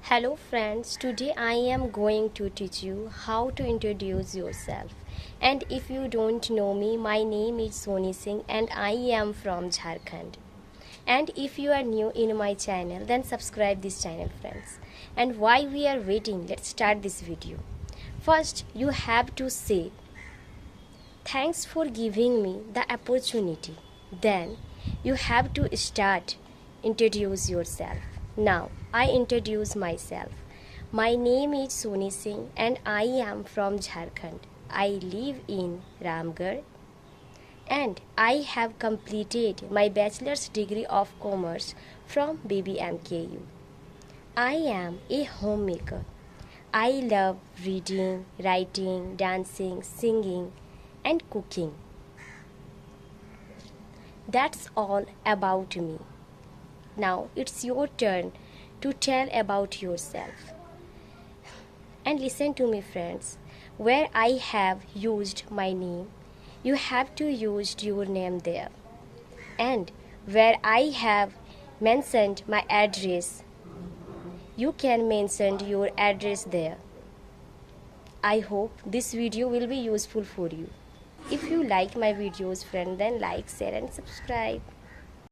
Hello friends, today I am going to teach you how to introduce yourself. And if you don't know me, my name is Soni Singh and I am from Jharkhand. And if you are new in my channel, then subscribe this channel friends. And while we are waiting, let's start this video. First, you have to say, thanks for giving me the opportunity. Then, you have to start introduce yourself. Now, I introduce myself. My name is Soni Singh and I am from Jharkhand. I live in Ramgarh and I have completed my bachelor's degree of commerce from BBMKU. I am a homemaker. I love reading, writing, dancing, singing, and cooking. That's all about me. Now it's your turn to tell about yourself. And listen to me, friends. Where I have used my name, you have to use your name there. And where I have mentioned my address, you can mention your address there. I hope this video will be useful for you. If you like my videos, friend, then like, share and subscribe.